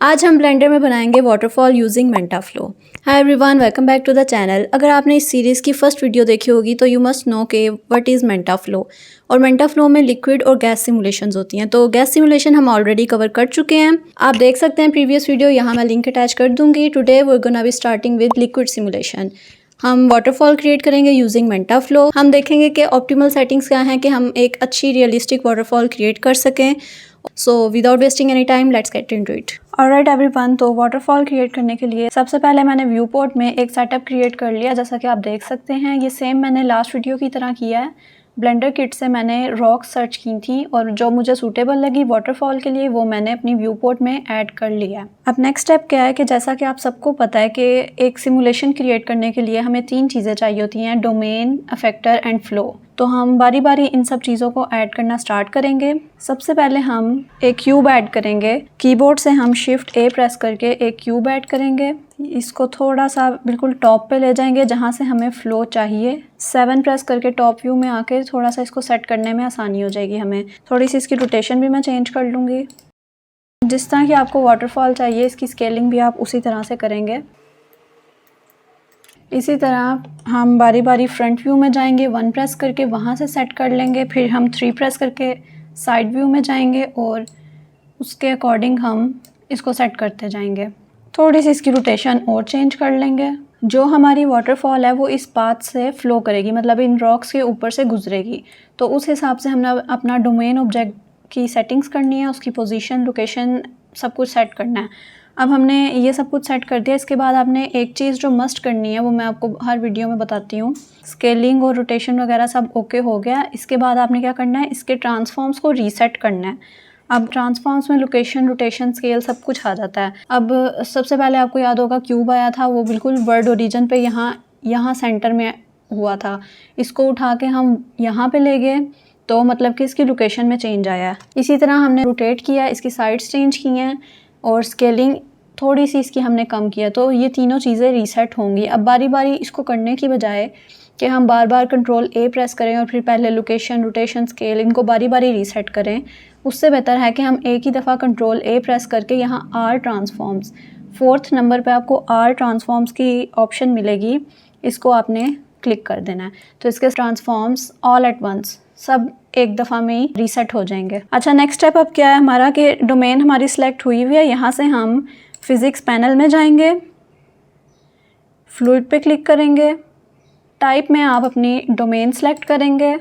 आज हम ब्लेंडर में बनाएंगे waterfall using Mantaflow. Hi everyone, welcome back to the channel. अगर आपने इस सीरीज़ की फर्स्ट वीडियो देखी होगी तो यू मस्ट नो कि व्हाट इज़ मेंटाफ्लो। और मेंटाफ्लो में लिक्विड और गैस सिमुलेशंस होती हैं। तो गैस सिमुलेशन हम ऑलरेडी कवर कर चुके हैं, आप देख सकते हैं प्रीवियस वीडियो, यहाँ मैं लिंक अटैच कर दूंगी। Today we are gonna be starting with liquid simulation. हम वाटरफॉल क्रिएट करेंगे यूजिंग मेंटाफ्लो। हम देखेंगे कि ऑप्टिमल सेटिंग्स क्या हैं कि हम एक अच्छी रियलिस्टिक वाटरफॉल क्रिएट कर सकें। So without wasting any time let's get into it. Alright everyone, तो वाटरफॉल क्रिएट करने के लिए सबसे पहले मैंने व्यू पोर्ट में एक सेटअप क्रिएट कर लिया। जैसा कि आप देख सकते हैं, ये सेम मैंने लास्ट वीडियो की तरह किया है। ब्लेंडर किट से मैंने रॉक सर्च की थी और जो मुझे सूटेबल लगी वाटरफॉल के लिए वो मैंने अपनी व्यू पोर्ट में ऐड कर लिया है। अब नेक्स्ट स्टेप क्या है कि जैसा कि आप सबको पता है कि एक सिमुलेशन क्रिएट करने के लिए हमें 3 चीज़ें चाहिए होती हैं, डोमेन, अफेक्टर एंड फ्लो। तो हम बारी बारी इन सब चीज़ों को ऐड करना स्टार्ट करेंगे। सबसे पहले हम एक क्यूब ऐड करेंगे। कीबोर्ड से हम शिफ्ट ए प्रेस करके एक क्यूब ऐड करेंगे। इसको थोड़ा सा बिल्कुल टॉप पे ले जाएंगे जहाँ से हमें फ्लो चाहिए। 7 प्रेस करके टॉप व्यू में आके थोड़ा सा इसको सेट करने में आसानी हो जाएगी हमें। थोड़ी सी इसकी रोटेशन भी मैं चेंज कर लूँगी। जिस तरह की आपको वाटरफॉल चाहिए इसकी स्केलिंग भी आप उसी तरह से करेंगे। इसी तरह हम बारी बारी फ्रंट व्यू में जाएंगे, 1 प्रेस करके वहाँ से सेट कर लेंगे। फिर हम 3 प्रेस करके साइड व्यू में जाएंगे और उसके अकॉर्डिंग हम इसको सेट करते जाएंगे। थोड़ी सी इसकी रोटेशन और चेंज कर लेंगे। जो हमारी वाटरफॉल है वो इस पाथ से फ़्लो करेगी, मतलब इन रॉक्स के ऊपर से गुजरेगी। तो उस हिसाब से हमने अपना डोमेन ऑब्जेक्ट की सेटिंग्स करनी है, उसकी पोजीशन, लोकेशन सब कुछ सेट करना है। अब हमने ये सब कुछ सेट कर दिया। इसके बाद आपने एक चीज़ जो मस्ट करनी है वो मैं आपको हर वीडियो में बताती हूँ। स्केलिंग और रोटेशन वगैरह सब ओके हो गया। इसके बाद आपने क्या करना है, इसके ट्रांसफॉर्म्स को रीसेट करना है। अब ट्रांसफॉर्म्स में लोकेशन, रोटेशन, स्केल सब कुछ आ जाता है। अब सबसे पहले आपको याद होगा क्यूब आया था, वो बिल्कुल वर्ड ओरिजिन पे यहाँ सेंटर में हुआ था। इसको उठा के हम यहाँ पे ले गए तो मतलब कि इसकी लोकेशन में चेंज आया है। इसी तरह हमने रोटेट किया, इसकी साइड्स चेंज की हैं और स्केलिंग थोड़ी सी इसकी हमने कम किया। तो ये तीनों चीज़ें रीसेट होंगी। अब बारी बारी इसको करने की बजाय कि हम बार बार कंट्रोल ए प्रेस करें और फिर पहले लोकेशन, रोटेशन, स्केल इनको बारी बारी रीसेट करें, उससे बेहतर है कि हम एक ही दफ़ा कंट्रोल ए प्रेस करके यहाँ आर ट्रांसफॉर्म्स, 4th नंबर पे आपको आर ट्रांसफॉर्म्स की ऑप्शन मिलेगी, इसको आपने क्लिक कर देना है। तो इसके ट्रांसफॉर्म्स ऑल एट वंस सब एक दफ़ा में ही रीसेट हो जाएंगे। अच्छा, नेक्स्ट स्टेप अब क्या है हमारा कि डोमेन हमारी सिलेक्ट हुई हुई है। यहाँ से हम फिज़िक्स पैनल में जाएंगे, फ्लूइड पे क्लिक करेंगे, टाइप में आप अपनी डोमेन सेलेक्ट करेंगे,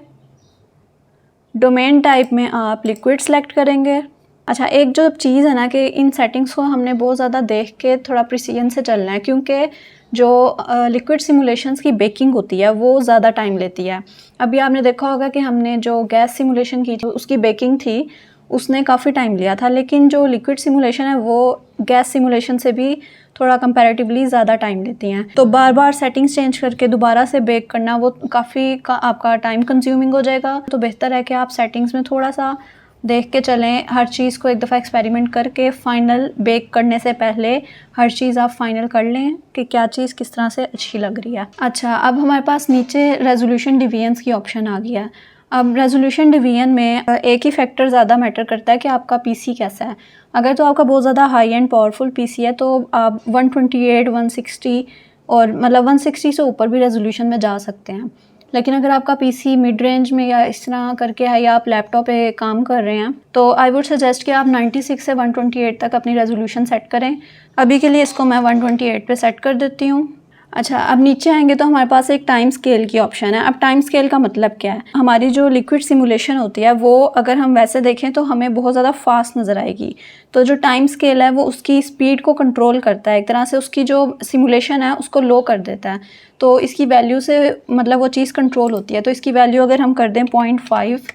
डोमेन टाइप में आप लिक्विड सेलेक्ट करेंगे। अच्छा, एक जो चीज़ है ना कि इन सेटिंग्स को हमने बहुत ज़्यादा देख के थोड़ा प्रिसीजन से चलना है, क्योंकि जो लिक्विड सिमुलेशंस की बेकिंग होती है वो ज़्यादा टाइम लेती है। अभी आपने देखा होगा कि हमने जो गैस सिमुलेशन की थी उसकी बेकिंग थी, उसने काफ़ी टाइम लिया था, लेकिन जो लिक्विड सिमुलेशन है वो गैस सिमुलेशन से भी थोड़ा कंपैरेटिवली ज़्यादा टाइम लेती हैं। तो बार बार सेटिंग्स चेंज करके दोबारा से बेक करना वो काफ़ी आपका टाइम कंज्यूमिंग हो जाएगा। तो बेहतर है कि आप सेटिंग्स में थोड़ा सा देख के चलें, हर चीज़ को एक दफ़ा एक्सपेरिमेंट करके फ़ाइनल बेक करने से पहले हर चीज़ आप फाइनल कर लें कि क्या चीज़ किस तरह से अच्छी लग रही है। अच्छा, अब हमारे पास नीचे रेजोल्यूशन डिवीजन्स की ऑप्शन आ गया है। अब रेजोल्यूशन डिवीजन में एक ही फैक्टर ज़्यादा मैटर करता है कि आपका पीसी कैसा है। अगर तो आपका बहुत ज़्यादा हाई एंड पावरफुल पीसी है तो आप 128, 160 और मतलब 160 से ऊपर भी रेजोल्यूशन में जा सकते हैं। लेकिन अगर आपका पीसी मिड रेंज में या इस तरह करके है या आप लैपटॉप पे काम कर रहे हैं तो आई वुड सजेस्ट कि आप 96 से 128 तक अपनी रेजोल्यूशन सेट करें। अभी के लिए इसको मैं 128 पे सेट कर देती हूँ। अच्छा, अब नीचे आएंगे तो हमारे पास एक टाइम स्केल की ऑप्शन है। अब टाइम स्केल का मतलब क्या है, हमारी जो लिक्विड सिमुलेशन होती है वो अगर हम वैसे देखें तो हमें बहुत ज़्यादा फास्ट नज़र आएगी। तो जो टाइम स्केल है वो उसकी स्पीड को कंट्रोल करता है, एक तरह से उसकी जो सिमुलेशन है उसको लो कर देता है। तो इसकी वैल्यू से मतलब वो चीज़ कंट्रोल होती है। तो इसकी वैल्यू अगर हम कर दें 0.5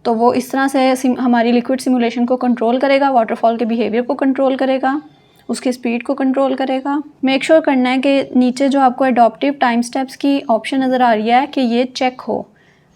तो वो इस तरह से हमारी लिक्विड सिमुलेशन को कंट्रोल करेगा, वाटरफॉल के बिहेवियर को कंट्रोल करेगा, उसकी स्पीड को कंट्रोल करेगा। मेक श्योर करना है कि नीचे जो आपको एडॉप्टिव टाइम स्टेप्स की ऑप्शन नज़र आ रही है कि ये चेक हो,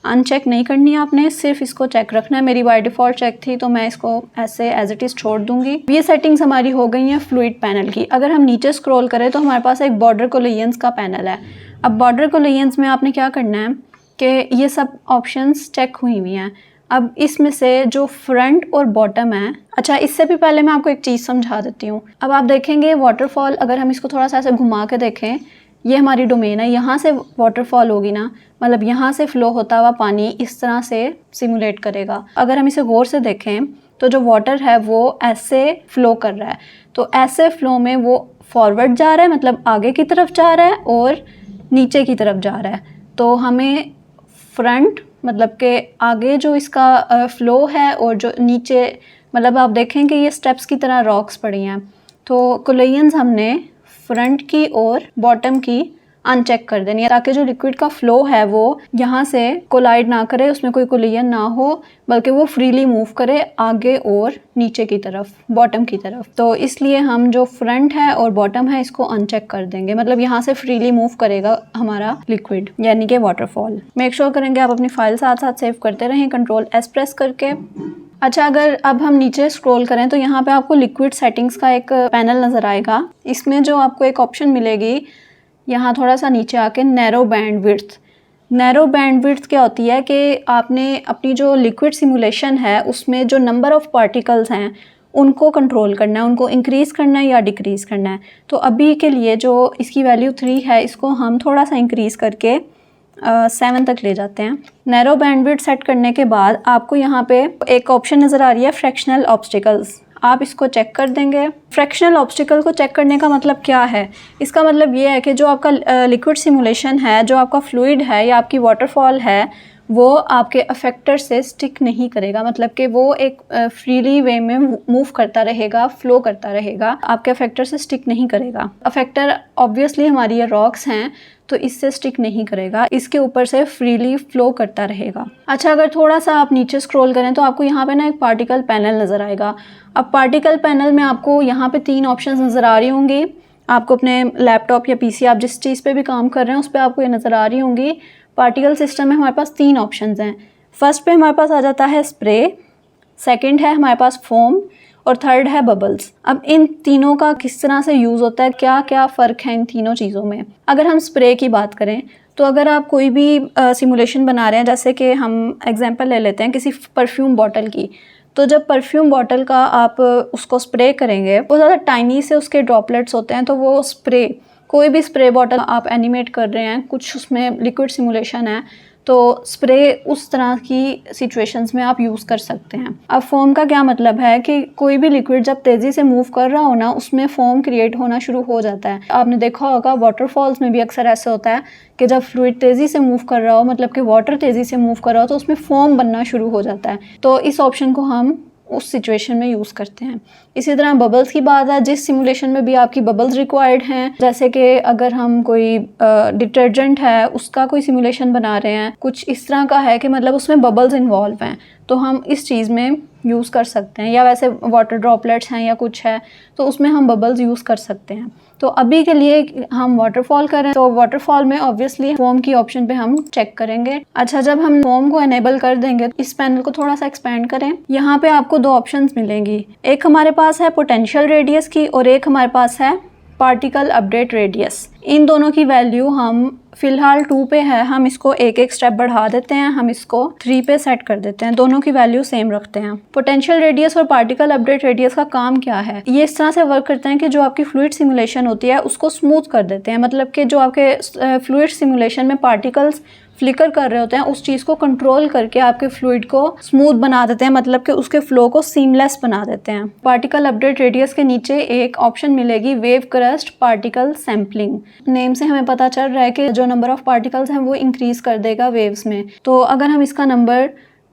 अनचेक नहीं करनी है आपने, सिर्फ इसको चेक रखना है। मेरी बाय डिफ़ॉल्ट चेक थी तो मैं इसको ऐसे एज इट इज़ छोड़ दूंगी। ये सेटिंग्स हमारी हो गई हैं फ्लूइड पैनल की। अगर हम नीचे स्क्रॉल करें तो हमारे पास एक बॉर्डर कोलियंस का पैनल है। अब बॉर्डर कोलियंस में आपने क्या करना है कि ये सब ऑप्शंस चेक हुई हुई हैं। अब इसमें से जो फ्रंट और बॉटम है, अच्छा इससे भी पहले मैं आपको एक चीज़ समझा देती हूँ। अब आप देखेंगे वाटरफॉल, अगर हम इसको थोड़ा सा ऐसे घुमा के देखें, ये हमारी डोमेन है, यहाँ से वाटरफॉल होगी ना, मतलब यहाँ से फ्लो होता हुआ पानी इस तरह से सिमुलेट करेगा। अगर हम इसे गौर से देखें तो जो वाटर है वो ऐसे फ्लो कर रहा है, तो ऐसे फ्लो में वो फॉरवर्ड जा रहा है, मतलब आगे की तरफ जा रहा है, और नीचे की तरफ जा रहा है। तो हमें फ्रंट मतलब के आगे जो इसका फ्लो है और जो नीचे, मतलब आप देखें कि ये स्टेप्स की तरह रॉक्स पड़ी हैं, तो कोलिजन्स हमने फ्रंट की और बॉटम की अनचेक कर देनी है, ताकि जो लिक्विड का फ्लो है वो यहाँ से कोलाइड ना करे, उसमें कोई कोलिजन ना हो, बल्कि वो फ्रीली मूव करे आगे और नीचे की तरफ, बॉटम की तरफ। तो इसलिए हम जो फ्रंट है और बॉटम है इसको अनचेक कर देंगे, मतलब यहाँ से फ्रीली मूव करेगा हमारा लिक्विड, यानी कि वाटरफॉल। मेक श्योर करेंगे आप अपनी फाइल साथ साथ सेव करते रहें Ctrl+S प्रेस करके। अच्छा, अगर अब हम नीचे स्क्रॉल करें तो यहाँ पे आपको लिक्विड सेटिंग्स का एक पैनल नज़र आएगा। इसमें जो आपको एक ऑप्शन मिलेगी, यहाँ थोड़ा सा नीचे आके narrow band width. Narrow band width क्या होती है कि आपने अपनी जो लिक्विड सिमुलेशन है उसमें जो नंबर ऑफ़ पार्टिकल्स हैं उनको कंट्रोल करना है, उनको इंक्रीज़ करना है या डिक्रीज़ करना है। तो अभी के लिए जो इसकी वैल्यू 3 है, इसको हम थोड़ा सा इंक्रीज़ करके 7 तक ले जाते हैं। नैरो बैंडविड्थ सेट करने के बाद आपको यहाँ पे एक ऑप्शन नज़र आ रही है फ्रैक्शनल ऑब्स्टिकल्स, आप इसको चेक कर देंगे। फ्रैक्शनल ऑब्स्टिकल को चेक करने का मतलब क्या है? इसका मतलब ये है कि जो आपका लिक्विड सिमुलेशन है, जो आपका फ्लूइड है या आपकी वाटरफॉल है, वो आपके अफेक्टर से स्टिक नहीं करेगा, मतलब कि वो एक फ्रीली वे में मूव करता रहेगा, फ्लो करता रहेगा, आपके अफेक्टर से स्टिक नहीं करेगा। अफेक्टर ऑब्वियसली हमारी ये रॉक्स हैं, तो इससे स्टिक नहीं करेगा, इसके ऊपर से फ्रीली फ्लो करता रहेगा। अच्छा, अगर थोड़ा सा आप नीचे स्क्रॉल करें तो आपको यहाँ पे ना एक पार्टिकल पैनल नज़र आएगा। अब पार्टिकल पैनल में आपको यहाँ पे 3 ऑप्शंस नज़र आ रही होंगी। आपको अपने लैपटॉप या पीसी, आप जिस चीज़ पे भी काम कर रहे हैं उस पर आपको ये नज़र आ रही होंगी। पार्टिकल सिस्टम में हमारे पास 3 ऑप्शंस हैं। फर्स्ट पे हमारे पास आ जाता है स्प्रे, सेकंड है हमारे पास फोम, और थर्ड है बबल्स। अब इन तीनों का किस तरह से यूज़ होता है, क्या क्या फ़र्क है इन तीनों चीज़ों में? अगर हम स्प्रे की बात करें तो अगर आप कोई भी सिमुलेशन बना रहे हैं, जैसे कि हम एग्जांपल ले लेते हैं किसी परफ्यूम बॉटल की, तो जब परफ्यूम बॉटल का आप उसको स्प्रे करेंगे, वो ज़्यादा टाइनी से उसके ड्रॉपलेट्स होते हैं, तो वो स्प्रे, कोई भी स्प्रे बॉटल आप एनिमेट कर रहे हैं, कुछ उसमें लिक्विड सिमुलेशन है, तो स्प्रे उस तरह की सिचुएशंस में आप यूज़ कर सकते हैं। अब फोम का क्या मतलब है कि कोई भी लिक्विड जब तेज़ी से मूव कर रहा हो ना, उसमें फोम क्रिएट होना शुरू हो जाता है। आपने देखा होगा वाटरफॉल्स में भी अक्सर ऐसा होता है कि जब फ्लूइड तेज़ी से मूव कर रहा हो, मतलब कि वाटर तेज़ी से मूव कर रहा हो, तो उसमें फोम बनना शुरू हो जाता है। तो इस ऑप्शन को हम उस सिचुएशन में यूज़ करते हैं। इसी तरह बबल्स की बात है, जिस सिमुलेशन में भी आपकी बबल्स रिक्वायर्ड हैं, जैसे कि अगर हम कोई डिटर्जेंट है उसका कोई सिमुलेशन बना रहे हैं, कुछ इस तरह का है कि मतलब उसमें बबल्स इन्वॉल्व हैं, तो हम इस चीज़ में यूज़ कर सकते हैं। या वैसे वाटर ड्रॉपलेट्स हैं या कुछ है, तो उसमें हम बबल्स यूज़ कर सकते हैं। तो अभी के लिए हम वाटरफॉल करें तो वाटरफॉल में ऑब्वियसली फोम की ऑप्शन पे हम चेक करेंगे। अच्छा, जब हम फोम को एनेबल कर देंगे, इस पैनल को थोड़ा सा एक्सपेंड करें। यहाँ पे आपको 2 ऑप्शंस मिलेंगी, एक हमारे पास है पोटेंशियल रेडियस की और एक हमारे पास है पार्टिकल अपडेट रेडियस। इन दोनों की वैल्यू हम फ़िलहाल 2 पे है, हम इसको एक स्टेप बढ़ा देते हैं, हम इसको 3 पे सेट कर देते हैं, दोनों की वैल्यू सेम रखते हैं। पोटेंशियल रेडियस और पार्टिकल अपडेट रेडियस का काम क्या है? ये इस तरह से वर्क करते हैं कि जो आपकी फ्लूइड सिमुलेशन होती है उसको स्मूथ कर देते हैं, मतलब कि जो आपके फ्लूइड सिमुलेशन में पार्टिकल्स फ्लिकर कर रहे होते हैं, उस चीज़ को कंट्रोल करके आपके फ्लूइड को स्मूथ बना देते हैं, मतलब कि उसके फ्लो को सीमलेस बना देते हैं। पार्टिकल अपडेट रेडियस के नीचे एक ऑप्शन मिलेगी wave crust particle sampling. Name से हमें पता चल रहा है कि जो नंबर ऑफ पार्टिकल्स हैं वो इंक्रीज कर देगा वेव्स में। तो अगर हम इसका नंबर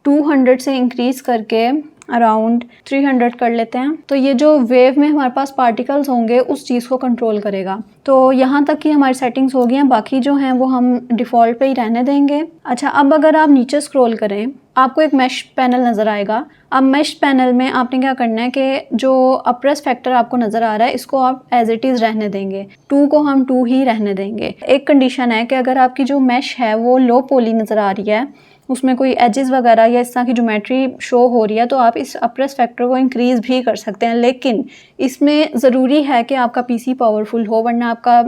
200 से इंक्रीज करके अराउंड 300 कर लेते हैं, तो ये जो वेव में हमारे पास पार्टिकल्स होंगे उस चीज़ को कंट्रोल करेगा। तो यहाँ तक की हमारी सेटिंग्स हो गई हैं, बाकी जो हैं वो हम डिफ़ॉल्ट पे ही रहने देंगे। अच्छा, अब अगर आप नीचे स्क्रॉल करें आपको एक मैश पैनल नज़र आएगा। अब मैश पैनल में आपने क्या करना है कि जो अप्रेस फैक्टर आपको नज़र आ रहा है इसको आप एज इट इज़ रहने देंगे, 2 को हम 2 ही रहने देंगे। एक कंडीशन है कि अगर आपकी जो मैश है वो लो पॉली नज़र आ रही है, उसमें कोई एजेस वगैरह या इस तरह की ज्योमेट्री शो हो रही है, तो आप इस अप्रेस फैक्टर को इंक्रीज़ भी कर सकते हैं, लेकिन इसमें ज़रूरी है कि आपका पीसी पावरफुल हो, वरना आपका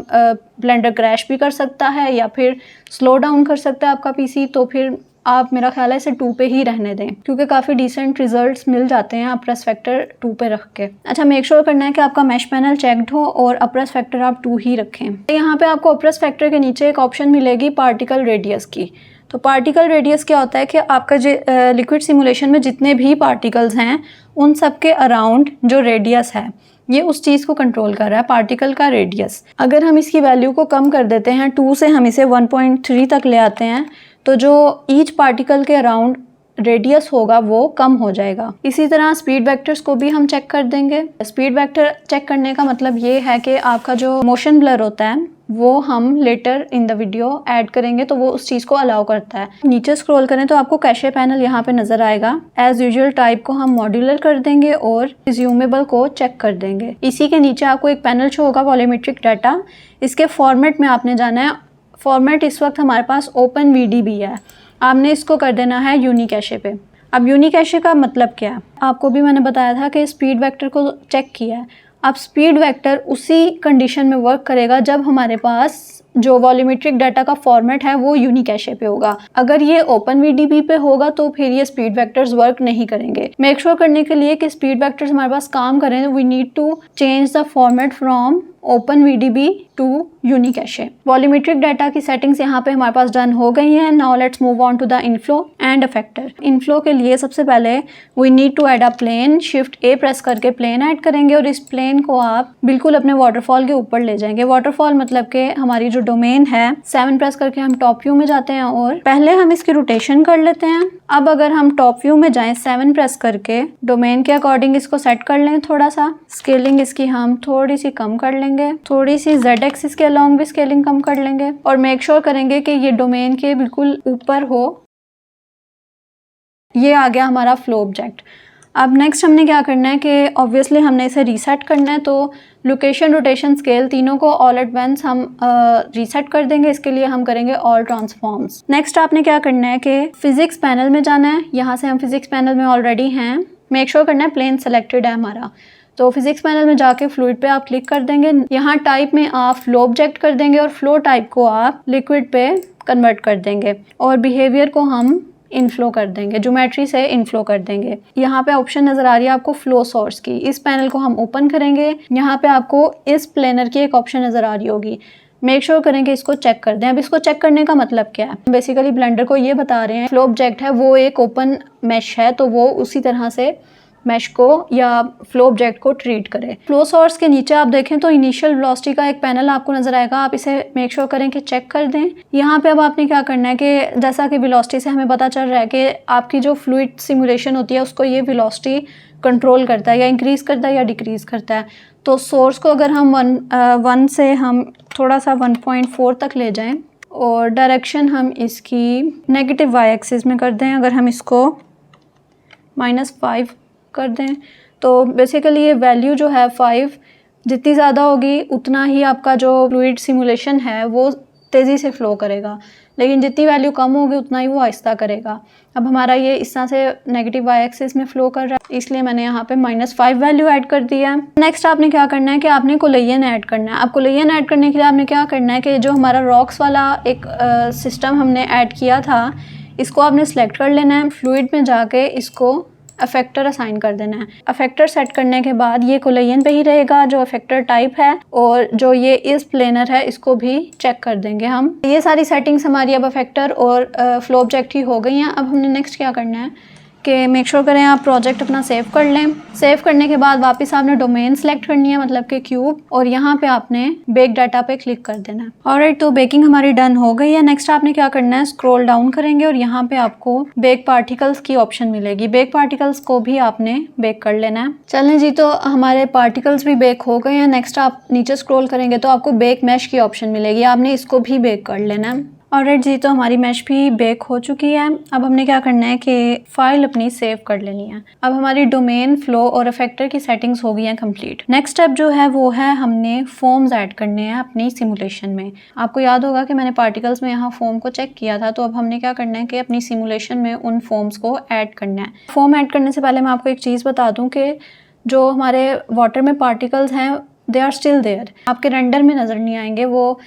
ब्लेंडर क्रैश भी कर सकता है या फिर स्लो डाउन कर सकता है आपका पीसी, तो फिर आप मेरा ख्याल है इसे 2 पे ही रहने दें, क्योंकि काफ़ी डिसेंट रिजल्ट्स मिल जाते हैं अप्रस फैक्टर 2 पे रख के। अच्छा, मेक श्योर करना है कि आपका मैश पैनल चेक्ड हो और अप्रस फैक्टर आप 2 ही रखें। यहाँ पे आपको अप्रस फैक्टर के नीचे एक ऑप्शन मिलेगी पार्टिकल रेडियस की। तो पार्टिकल रेडियस क्या होता है कि आपका जो लिक्विड सिमुलेशन में जितने भी पार्टिकल्स हैं उन सब के अराउंड जो रेडियस है ये उस चीज़ को कंट्रोल कर रहा है, पार्टिकल का रेडियस। अगर हम इसकी वैल्यू को कम कर देते हैं 2 से हम इसे 1.3 तक ले आते हैं तो जो ईच पार्टिकल के अराउंड रेडियस होगा वो कम हो जाएगा। इसी तरह स्पीड वेक्टर्स को भी हम चेक कर देंगे। स्पीड वेक्टर चेक करने का मतलब ये है कि आपका जो मोशन ब्लर होता है वो हम later in the video add करेंगे तो वो उस चीज़ को अलाउ करता है। नीचे स्क्रॉल करें तो आपको कैशे पैनल यहाँ पे नज़र आएगा। एज यूजुअल टाइप को हम मॉड्यूलर कर देंगे और रिज्यूमेबल को चेक कर देंगे। इसी के नीचे आपको एक पैनल शो होगा वॉल्यूमेट्रिक डाटा। इसके फॉर्मेट में आपने जाना है। फॉर्मेट इस वक्त हमारे पास ओपन VDB है, आपने इसको कर देना है यूनिकैशे पे। अब यूनिकैशे का मतलब क्या है, आपको भी मैंने बताया था कि स्पीड वेक्टर को चेक किया है। अब स्पीड वेक्टर उसी कंडीशन में वर्क करेगा जब हमारे पास जो वॉल्यूमेट्रिक डाटा का फॉर्मेट है वो यूनिकैशे पे होगा। अगर ये ओपन VDB पे होगा तो फिर ये स्पीड वेक्टर्स वर्क नहीं करेंगे। मेक श्योर करने के लिए कि स्पीड वेक्टर्स हमारे पास काम करें we need to change the format from open VDB to UniCache. Volumetric data की सेटिंग्स यहाँ पे हमारे पास डन हो गई हैं। Now let's move on to the inflow and effector. Inflow के लिए सबसे पहले we need to add a plane. Shift A press करके प्लेन ऐड करेंगे और इस प्लेन को आप बिल्कुल अपने वाटरफॉल के ऊपर ले जाएंगे। वाटरफॉल मतलब कि हमारी जो डोमेन है 7 प्रेस करके हम टॉप व्यू में जाते हैं और पहले हम इसकी रोटेशन कर लेते हैं। अब अगर हम टॉप व्यू में जाएं 7 प्रेस करके डोमेन के अकॉर्डिंग इसको सेट कर लें। थोड़ा सा स्केलिंग इसकी हम थोड़ी सी कम कर लेंगे, थोड़ी सी Z एक्सिस के अलॉन्ग भी स्केलिंग कम कर लेंगे और मेक श्योर करेंगे कि ये डोमेन के बिल्कुल ऊपर हो। ये आ गया हमारा फ्लो ऑब्जेक्ट। अब नेक्स्ट हमने क्या करना है कि ऑब्वियसली हमने इसे रीसेट करना है, तो लोकेशन, रोटेशन, स्केल तीनों को ऑल एट वंस हम रीसेट कर देंगे। इसके लिए हम करेंगे ऑल ट्रांसफॉर्म्स। नेक्स्ट आपने क्या करना है कि फिजिक्स पैनल में जाना है। यहाँ से हम फिजिक्स पैनल में ऑलरेडी हैं। मेक श्योर करना है प्लेन सेलेक्टेड है हमारा, तो फिजिक्स पैनल में जाके फ्लूइड पे आप क्लिक कर देंगे। यहाँ टाइप में आप फ्लो ऑब्जेक्ट कर देंगे और फ्लो टाइप को आप लिक्विड पे कन्वर्ट कर देंगे और बिहेवियर को हम इनफ्लो कर देंगे, ज्योमेट्री से इनफ्लो कर देंगे। यहाँ पे ऑप्शन नजर आ रही है आपको फ्लो सोर्स की। इस पैनल को हम ओपन करेंगे। यहाँ पे आपको इस प्लेनर की एक ऑप्शन नजर आ रही होगी। मेक श्योर करें कि इसको चेक कर दें। अब इसको चेक करने का मतलब क्या है, बेसिकली ब्लेंडर को ये बता रहे हैं फ्लो ऑब्जेक्ट है वो एक ओपन मैश है तो वो उसी तरह से मैश को या फ्लो ऑब्जेक्ट को ट्रीट करे। फ्लो सोर्स के नीचे आप देखें तो इनिशियल वेलोसिटी का एक पैनल आपको नजर आएगा। आप इसे मेक श्योर करें कि चेक कर दें। यहाँ पे अब आपने क्या करना है कि जैसा कि वेलोसिटी से हमें पता चल रहा है कि आपकी जो फ्लूइड सिमुलेशन होती है उसको ये वेलोसिटी कंट्रोल करता है, या इंक्रीज़ करता है या डिक्रीज़ करता है। तो सोर्स को अगर हम 1 से हम थोड़ा सा 1.4 तक ले जाएं और डायरेक्शन हम इसकी नेगेटिव y एक्सिस में कर दें। अगर हम इसको -5 कर दें तो बेसिकली ये वैल्यू जो है 5 जितनी ज़्यादा होगी उतना ही आपका जो फ्लूइड सिमुलेशन है वो तेज़ी से फ़्लो करेगा, लेकिन जितनी वैल्यू कम होगी उतना ही वो आहिस्ता करेगा। अब हमारा ये इस तरह से नेगेटिव y एक्सिस में फ़्लो कर रहा है, इसलिए मैंने यहाँ पे -5 वैल्यू ऐड कर दिया है। नेक्स्ट आपने क्या करना है कि आपने कोलेजन ऐड करना है। अब कोलेजन ऐड करने के लिए आपने क्या करना है कि जो हमारा रॉक्स वाला एक सिस्टम हमने ऐड किया था इसको आपने सेलेक्ट कर लेना है। फ्लूइड में जाके इसको अफेक्टर असाइन कर देना है। अफेक्टर सेट करने के बाद ये कोलेजन पे ही रहेगा जो अफेक्टर टाइप है, और जो ये इस प्लेनर है इसको भी चेक कर देंगे हम। ये सारी सेटिंग्स हमारी अब अफेक्टर और फ्लो ऑब्जेक्ट ही हो गई हैं। अब हमने नेक्स्ट क्या करना है कि मेक श्योर करें आप प्रोजेक्ट अपना सेव कर लें। सेव करने के बाद वापस आपने डोमेन सेलेक्ट करनी है, मतलब कि क्यूब, और यहाँ पे आपने बेक डाटा पे क्लिक कर देना है। ऑलराइट, तो बेकिंग हमारी डन हो गई है। नेक्स्ट आपने क्या करना है, स्क्रॉल डाउन करेंगे और यहाँ पे आपको बेक पार्टिकल्स की ऑप्शन मिलेगी। बेक पार्टिकल्स को भी आपने बेक कर लेना है। चलें जी, तो हमारे पार्टिकल्स भी बेक हो गए हैं। नेक्स्ट आप नीचे स्क्रॉल करेंगे तो आपको बेक मैश की ऑप्शन मिलेगी, आपने इसको भी बेक कर लेना है। ऑलराइट जी, तो हमारी मैश भी बेक हो चुकी है। अब हमने क्या करना है कि फाइल अपनी सेव कर लेनी है। अब हमारी डोमेन, फ्लो और अफेक्टर की सेटिंग्स हो गई हैं कंप्लीट। नेक्स्ट स्टेप जो है वो है हमने फॉर्म्स ऐड करने हैं अपनी सिमुलेशन में। आपको याद होगा कि मैंने पार्टिकल्स में यहाँ फॉर्म को चेक किया था, तो अब हमने क्या करना है कि अपनी सिमुलेशन में उन फॉर्म्स को ऐड करना है। फॉर्म ऐड करने से पहले मैं आपको एक चीज़ बता दूँ कि जो हमारे वाटर में पार्टिकल्स हैं दे आर स्टिल देयर, आपके रेंडर में नज़र नहीं आएंगे, वो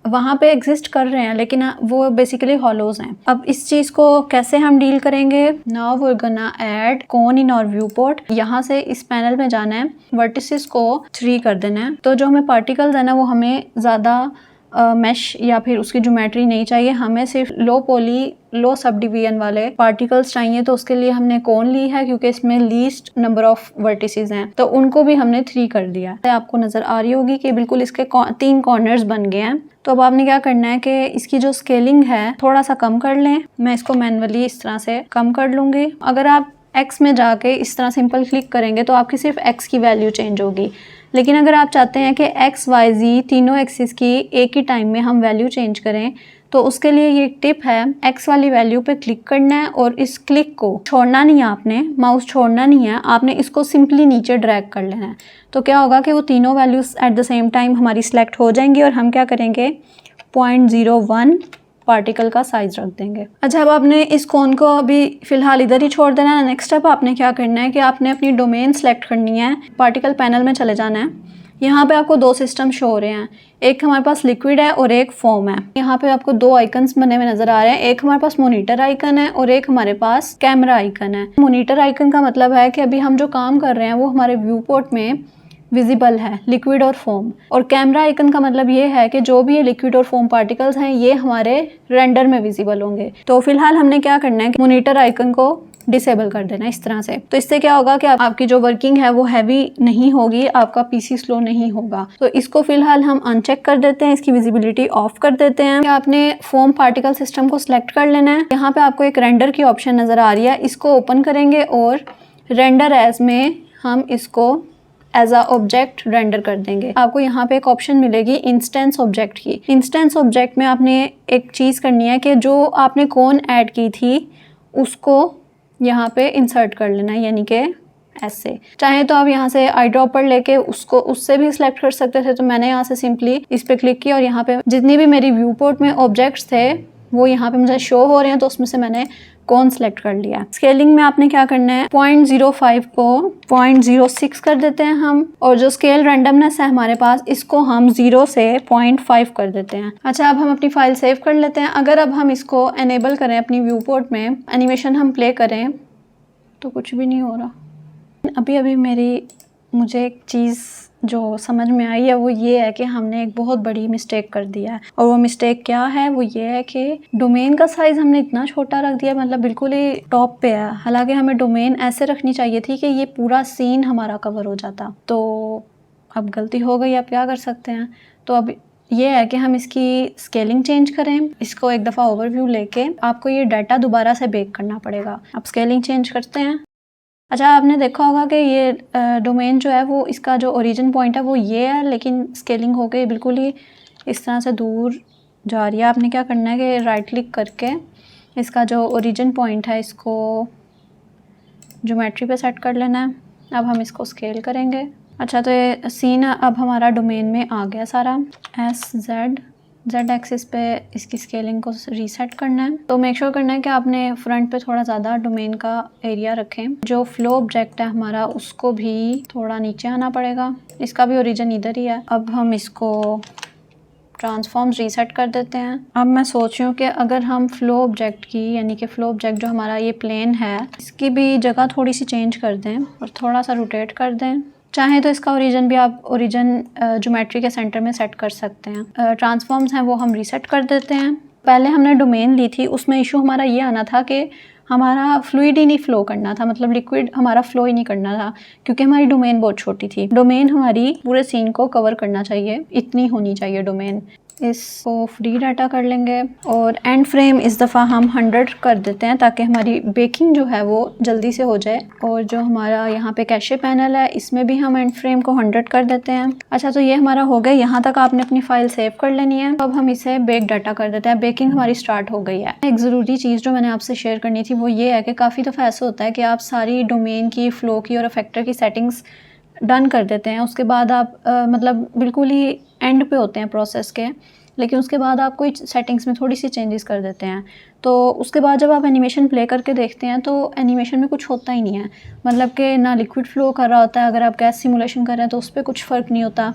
वहाँ पे एग्जिस्ट कर रहे हैं लेकिन वो बेसिकली हॉलोज हैं। अब इस चीज़ को कैसे हम डील करेंगे? Now we are gonna add cone in our viewport. यहाँ से इस पैनल में जाना है, वर्टिसेस को 3 कर देना है। तो जो हमें पार्टिकल्स है ना वो हमें ज़्यादा मैश या फिर उसकी ज्योमेट्री नहीं चाहिए, हमें सिर्फ लो सब डिवीजन वाले पार्टिकल्स चाहिए। तो उसके लिए हमने कोन ली है क्योंकि इसमें लीस्ट नंबर ऑफ वर्टिसेस हैं, तो उनको भी हमने 3 कर दिया। आपको नज़र आ रही होगी कि बिल्कुल इसके 3 कॉर्नर्स बन गए हैं। तो अब आपने क्या करना है कि इसकी जो स्केलिंग है थोड़ा सा कम कर लें। मैं इसको मैनुअली इस तरह से कम कर लूँगी। अगर आप x में जाके इस तरह सिंपल क्लिक करेंगे तो आपकी सिर्फ x की वैल्यू चेंज होगी, लेकिन अगर आप चाहते हैं कि x, y, z तीनों एक्सिस की एक ही टाइम में हम वैल्यू चेंज करें तो उसके लिए ये टिप है, x वाली वैल्यू पे क्लिक करना है और इस क्लिक को छोड़ना नहीं है, आपने माउस छोड़ना नहीं है, आपने इसको सिंपली नीचे ड्रैग कर लेना है। तो क्या होगा कि वो तीनों values at the same time हमारी सिलेक्ट हो जाएंगी और हम क्या करेंगे 0.01 पार्टिकल का साइज रख देंगे। अच्छा, अब आपने इस कोन को अभी फ़िलहाल इधर ही छोड़ देना है। नेक्स्ट स्टेप आपने क्या करना है कि आपने अपनी डोमेन सेलेक्ट करनी है, पार्टिकल पैनल में चले जाना है। यहाँ पे आपको 2 सिस्टम शो हो रहे हैं, एक हमारे पास लिक्विड है और एक फोम है। यहाँ पे आपको 2 आइकन्स बने हुए नजर आ रहे हैं, एक हमारे पास मॉनिटर आइकन है और एक हमारे पास कैमरा आइकन है। मॉनिटर आइकन का मतलब है कि अभी हम जो काम कर रहे हैं वो हमारे व्यू पोर्ट में विजिबल है, लिक्विड और फोम। और कैमरा आइकन का मतलब ये है कि जो भी ये लिक्विड और फोम पार्टिकल्स हैं ये हमारे रेंडर में विजिबल होंगे। तो फिलहाल हमने क्या करना है कि मॉनिटर आइकन को डिसेबल कर देना इस तरह से। तो इससे क्या होगा कि आपकी जो वर्किंग है वो हैवी नहीं होगी, आपका पीसी स्लो नहीं होगा। तो इसको फिलहाल हम अनचेक कर देते हैं, इसकी विजिबिलिटी ऑफ कर देते हैं। आपने फोम पार्टिकल सिस्टम को सिलेक्ट कर लेना है। यहाँ पे आपको एक रेंडर की ऑप्शन नजर आ रही है, इसको ओपन करेंगे और रेंडर एज में हम इसको एज अ ऑब्जेक्ट रेंडर कर देंगे। आपको यहाँ पे एक ऑप्शन मिलेगी इंस्टेंस ऑब्जेक्ट की। इंस्टेंस ऑब्जेक्ट में आपने एक चीज़ करनी है कि जो आपने कोन ऐड की थी उसको यहाँ पे इंसर्ट कर लेना है, यानी कि ऐसे। चाहे तो आप यहाँ से आई ड्रॉपर लेके उसको उससे भी सिलेक्ट कर सकते थे। तो मैंने यहाँ से सिंपली इस पे क्लिक किया और यहाँ पे जितनी भी मेरी व्यू पोर्ट में ऑब्जेक्ट्स थे वो यहाँ पे मुझे शो हो रहे हैं, तो उसमें से मैंने कोन सेलेक्ट कर लिया। स्केलिंग में आपने क्या करना है 0.05 को 0.06 कर देते हैं हम, और जो स्केल रैंडमनेस है हमारे पास इसको हम 0 से 0.5 कर देते हैं। अच्छा, अब हम अपनी फाइल सेव कर लेते हैं। अगर अब हम इसको एनेबल करें अपनी व्यू पोर्ट में, एनिमेशन हम प्ले करें तो कुछ भी नहीं हो रहा। अभी मुझे एक चीज़ जो समझ में आई है वो ये है कि हमने एक बहुत बड़ी मिस्टेक कर दिया है। और वो मिस्टेक क्या है? वो ये है कि डोमेन का साइज़ हमने इतना छोटा रख दिया, मतलब बिल्कुल ही टॉप पे है। हालांकि हमें डोमेन ऐसे रखनी चाहिए थी कि ये पूरा सीन हमारा कवर हो जाता। तो अब गलती हो गई, अब क्या कर सकते हैं। तो अब ये है कि हम इसकी स्केलिंग चेंज करें। इसको एक दफ़ा ओवरव्यू लेके आपको ये डाटा दोबारा से बेक करना पड़ेगा। अब स्केलिंग चेंज करते हैं। अच्छा, आपने देखा होगा कि ये डोमेन जो है वो इसका जो ओरिजिन पॉइंट है वो ये है, लेकिन स्केलिंग हो गई बिल्कुल ही इस तरह से दूर जा रही है। आपने क्या करना है कि राइट क्लिक करके इसका जो ओरिजिन पॉइंट है इसको ज्योमेट्री पे सेट कर लेना है। अब हम इसको स्केल करेंगे। अच्छा, तो ये सीन अब हमारा डोमेन में आ गया सारा। Z एक्सिस पे इसकी स्केलिंग को रीसेट करना है। तो मेक श्योर करना है कि आपने फ्रंट पे थोड़ा ज़्यादा डोमेन का एरिया रखें। जो फ्लो ऑब्जेक्ट है हमारा उसको भी थोड़ा नीचे आना पड़ेगा, इसका भी ओरिजिन इधर ही है। अब हम इसको ट्रांसफॉर्म्स रीसेट कर देते हैं। अब मैं सोच रही हूँ कि अगर हम फ्लो ऑब्जेक्ट की, यानी कि फ्लो ऑब्जेक्ट जो हमारा ये प्लेन है, इसकी भी जगह थोड़ी सी चेंज कर दें और थोड़ा सा रोटेट कर दें। चाहे तो इसका ओरिजिन भी आप ज्योमेट्री के सेंटर में सेट कर सकते हैं। ट्रांसफॉर्म्स हैं वो हम रीसेट कर देते हैं। पहले हमने डोमेन ली थी, उसमें इशू हमारा ये आना था कि हमारा फ्लूइड ही नहीं फ्लो करना था, मतलब लिक्विड हमारा फ्लो ही नहीं करना था, क्योंकि हमारी डोमेन बहुत छोटी थी। डोमेन हमारी पूरे सीन को कवर करना चाहिए, इतनी होनी चाहिए डोमेन। इसको फ्री डाटा कर लेंगे और एंड फ्रेम इस दफ़ा हम 100 कर देते हैं ताकि हमारी बेकिंग जो है वो जल्दी से हो जाए। और जो हमारा यहाँ पे कैशे पैनल है इसमें भी हम एंड फ्रेम को 100 कर देते हैं। अच्छा, तो ये हमारा हो गया। यहाँ तक आपने अपनी फ़ाइल सेव कर लेनी है। अब हम इसे बेक डाटा कर देते हैं। बेकिंग हमारी स्टार्ट हो गई है। एक ज़रूरी चीज़ जो मैंने आपसे शेयर करनी थी वो ये है कि काफ़ी दफ़ा ऐसा होता है कि आप सारी डोमेन की, फ़्लो की और इफेक्टर की सेटिंग्स डन कर देते हैं। उसके बाद आप मतलब बिल्कुल ही एंड पे होते हैं प्रोसेस के, लेकिन उसके बाद आप कोई सेटिंग्स में थोड़ी सी चेंजेस कर देते हैं। तो उसके बाद जब आप एनिमेशन प्ले करके देखते हैं तो एनिमेशन में कुछ होता ही नहीं है, मतलब कि ना लिक्विड फ्लो कर रहा होता है। अगर आप गैस सिमुलेशन कर रहे हैं तो उस पर कुछ फ़र्क नहीं होता।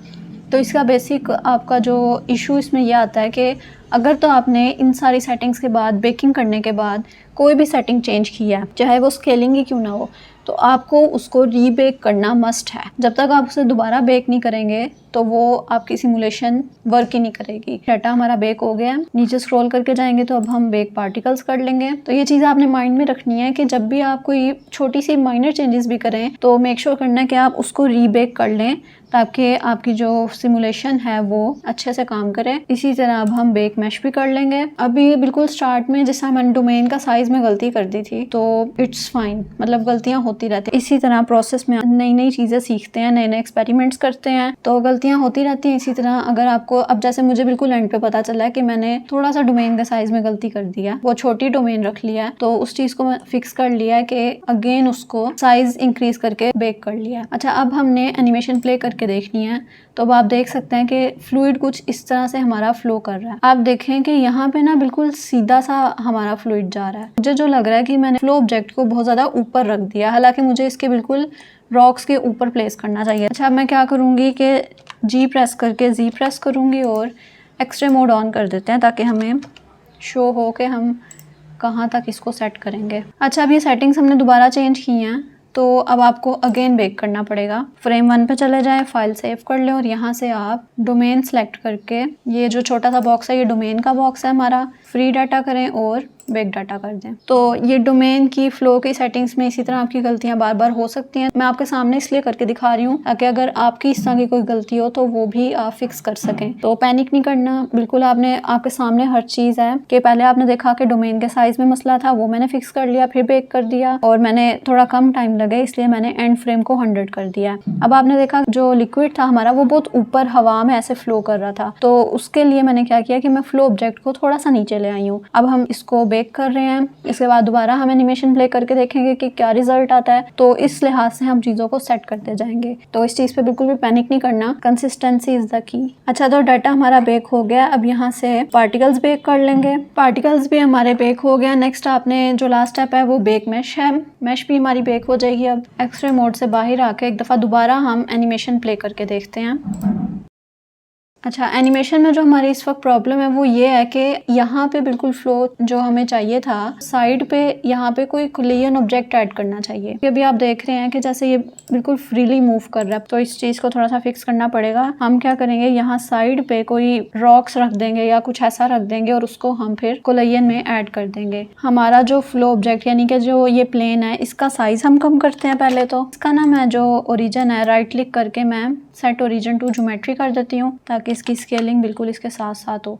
तो इसका बेसिक आपका जो इशू इसमें यह आता है कि अगर तो आपने इन सारी सेटिंग्स के बाद बेकिंग करने के बाद कोई भी सेटिंग चेंज किया है, चाहे वो स्केलिंग ही क्यों ना हो, तो आपको उसको रीबेक करना मस्ट है। जब तक आप उसे दोबारा बेक नहीं करेंगे तो वो आपकी सिमुलेशन वर्क ही नहीं करेगी। डाटा हमारा बेक हो गया, नीचे स्क्रॉल करके जाएंगे तो अब हम बेक पार्टिकल्स कर लेंगे। तो ये चीज़ आपने माइंड में रखनी है कि जब भी आप कोई छोटी सी माइनर चेंजेस भी करें तो मेक श्योर करना है कि आप उसको रीबेक कर लें ताकि आपकी जो सिमुलेशन है वो अच्छे से काम करे। इसी तरह अब हम बेक मैश भी कर लेंगे। अभी बिल्कुल स्टार्ट में जैसा मैंने डोमेन का साइज में गलती कर दी थी तो इट्स फाइन, मतलब गलतियां होती रहती हैं। इसी तरह प्रोसेस में नई नई चीज़ें सीखते हैं, नए नए एक्सपेरिमेंट्स करते हैं, तो गलतियां होती रहती हैं। इसी तरह अगर आपको अब जैसे मुझे बिल्कुल एंड पे पता चला है कि मैंने थोड़ा सा डोमेन के साइज में गलती कर दिया, वो छोटी डोमेन रख लिया, तो उस चीज़ को मैं फिक्स कर लिया कि अगेन उसको साइज इंक्रीज करके बेक कर लिया। अच्छा, अब हमने एनिमेशन प्ले करके देखनी है। तो अब आप देख सकते हैं कि फ्लूइड कुछ इस तरह से हमारा फ्लो कर रहा है। आप देखें कि यहाँ पे ना बिल्कुल सीधा सा हमारा फ्लूइड जा रहा है। मुझे जो लग रहा है कि मैंने फ्लो ऑब्जेक्ट को बहुत ज़्यादा ऊपर रख दिया, हालांकि मुझे इसके बिल्कुल रॉक्स के ऊपर प्लेस करना चाहिए। अच्छा, अब मैं क्या करूँगी कि जी प्रेस करके जी प्रेस करूँगी और एक्सरे मोड ऑन कर देते हैं ताकि हमें शो हो कि हम कहाँ तक इसको सेट करेंगे। अच्छा, अब ये सेटिंग्स हमने दोबारा चेंज की हैं तो अब आपको अगेन बेक करना पड़ेगा। फ्रेम 1 पे चले जाएं, फाइल सेव कर लें और यहाँ से आप डोमेन सेलेक्ट करके ये जो छोटा सा बॉक्स है ये डोमेन का बॉक्स है हमारा, फ्री डाटा करें और बेक डाटा कर दें। तो ये डोमेन की फ्लो की सेटिंग्स में इसी तरह आपकी गलतियां बार बार हो सकती हैं। मैं आपके सामने इसलिए करके दिखा रही हूँ ताकि अगर आपकी इस तरह की कोई गलती हो तो वो भी आप फिक्स कर सकें। तो पैनिक नहीं करना, बिल्कुल आपने आपके सामने हर चीज़ है कि पहले आपने देखा कि डोमेन के साइज में मसला था, वो मैंने फिक्स कर लिया, फिर बेक कर दिया और मैंने थोड़ा कम टाइम लगे इसलिए मैंने एंड फ्रेम को 100 कर दिया। अब आपने देखा जो लिक्विड था हमारा वो बहुत ऊपर हवा में ऐसे फ्लो कर रहा था, तो उसके लिए मैंने क्या किया कि मैं फ्लो ऑब्जेक्ट को थोड़ा सा नीचे ले आई हूँ। अब हम इसको बेक कर रहे हैं, इसके बाद दोबारा हम एनिमेशन प्ले करके देखेंगे कि क्या रिजल्ट आता है। तो इस लिहाज से हम चीज़ों को सेट करते जाएंगे। तो इस चीज़ पे बिल्कुल भी पैनिक नहीं करना, कंसिस्टेंसी इज द की। अच्छा, तो डाटा हमारा बेक हो गया। अब यहाँ से पार्टिकल्स बेक कर लेंगे। पार्टिकल्स भी हमारे बेक हो गया। नेक्स्ट आपने जो लास्ट स्टेप है वो बेक मैश है, मैश भी हमारी बेक हो जाएगी। अब एक्सरे मोड से बाहर आके एक दफ़ा दोबारा हम एनिमेशन प्ले करके देखते हैं। अच्छा, एनिमेशन में जो हमारी इस वक्त प्रॉब्लम है वो ये है कि यहाँ पे बिल्कुल फ्लो जो हमें चाहिए था, साइड पे यहाँ पे कोई कुलियन ऑब्जेक्ट ऐड करना चाहिए। अभी आप देख रहे हैं कि जैसे ये बिल्कुल फ्रीली मूव कर रहा है, तो इस चीज़ को थोड़ा सा फिक्स करना पड़ेगा। हम क्या करेंगे, यहाँ साइड पे कोई रॉक्स रख देंगे या कुछ ऐसा रख देंगे और उसको हम फिर कुलियन में ऐड कर देंगे। हमारा जो फ्लो ऑब्जेक्ट यानी कि जो ये प्लेन है इसका साइज हम कम करते हैं। पहले तो इसका ना मैं जो ओरिजिन है राइट क्लिक करके मैं सेट ओरिजिन टू ज्योमेट्री कर देती हूँ ताकि इसकी स्केलिंग बिल्कुल इसके साथ साथ हो।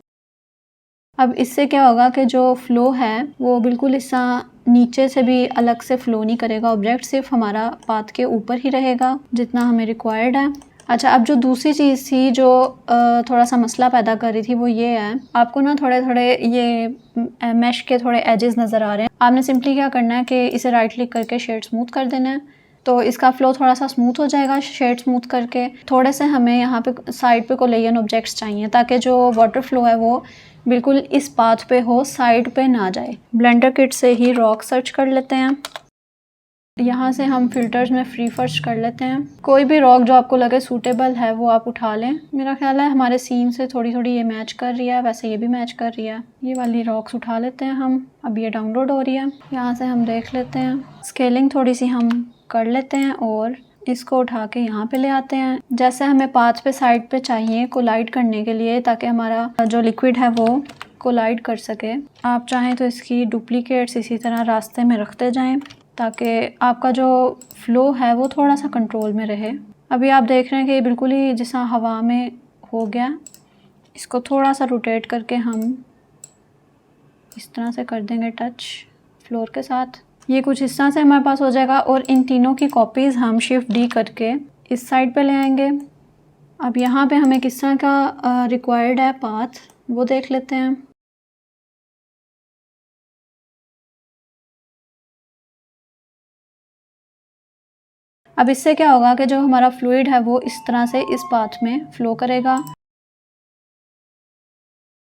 अब इससे क्या होगा कि जो फ्लो है वो बिल्कुल इसका नीचे से भी अलग से फ्लो नहीं करेगा, ऑब्जेक्ट सिर्फ हमारा पाथ के ऊपर ही रहेगा जितना हमें रिक्वायर्ड है। अच्छा, अब जो दूसरी चीज़ थी जो थोड़ा सा मसला पैदा कर रही थी वो ये है, आपको ना थोड़े थोड़े ये मैश के थोड़े एजेस नज़र आ रहे हैं। आपने सिंपली क्या करना है कि इसे राइट क्लिक करके शेड स्मूथ कर देना है, तो इसका फ्लो थोड़ा सा स्मूथ हो जाएगा शेड स्मूथ करके। थोड़े से हमें यहाँ पे साइड पे कोलियन ऑब्जेक्ट्स चाहिए ताकि जो वाटर फ्लो है वो बिल्कुल इस पाथ पे हो, साइड पे ना जाए। ब्लेंडर किट से ही रॉक सर्च कर लेते हैं। यहाँ से हम फिल्टर्स में फ्री फर्स्ट कर लेते हैं। कोई भी रॉक जो आपको लगे सूटेबल है वो आप उठा लें। मेरा ख्याल है हमारे सीन से थोड़ी थोड़ी ये मैच कर रही है, वैसे ये भी मैच कर रही है। ये वाली रॉक्स उठा लेते हैं हम। अब ये डाउनलोड हो रही है, यहाँ से हम देख लेते हैं। स्केलिंग थोड़ी सी हम कर लेते हैं और इसको उठा के यहाँ पे ले आते हैं। जैसे हमें पाथ पे साइड पे चाहिए कोलाइड करने के लिए ताकि हमारा जो लिक्विड है वो कोलाइड कर सके। आप चाहें तो इसकी डुप्लीकेट्स इसी तरह रास्ते में रखते जाएं ताकि आपका जो फ्लो है वो थोड़ा सा कंट्रोल में रहे। अभी आप देख रहे हैं कि ये बिल्कुल ही जैसा हवा में हो गया। इसको थोड़ा सा रोटेट करके हम इस तरह से कर देंगे टच फ्लोर के साथ। ये कुछ इस तरह से हमारे पास हो जाएगा और इन तीनों की कॉपीज़ हम शिफ्ट डी करके इस साइड पे ले आएंगे। अब यहाँ पे हमें किस तरह का रिक्वायर्ड है पाथ वो देख लेते हैं। अब इससे क्या होगा कि जो हमारा फ्लूइड है वो इस तरह से इस पाथ में फ़्लो करेगा।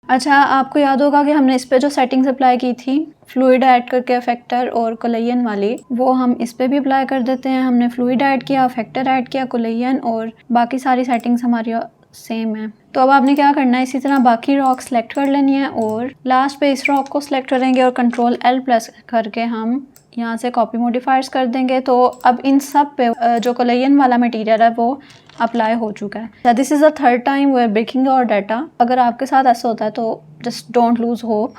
अच्छा, आपको याद होगा कि हमने इस पे जो सेटिंग्स अप्लाई की थी फ्लूइड ऐड करके फैक्टर और कोलियन वाली, वो हम इस पे भी अप्लाई कर देते हैं। हमने फ्लूइड ऐड किया, फैक्टर ऐड किया, कोलियन और बाकी सारी सेटिंग्स हमारी सेम है। तो अब आपने क्या करना है, इसी तरह बाकी रॉक सेलेक्ट कर लेनी है और लास्ट पे इस रॉक को सिलेक्ट करेंगे और कंट्रोल L प्रेस करके हम यहाँ से कॉपी मॉडिफायर्स कर देंगे। तो अब इन सब पे जो कोलेजन वाला मटेरियल है वो अप्लाई हो चुका है। This is the third time we are breaking your data. अगर आपके साथ ऐसा होता है तो जस्ट डोंट लूज़ होप,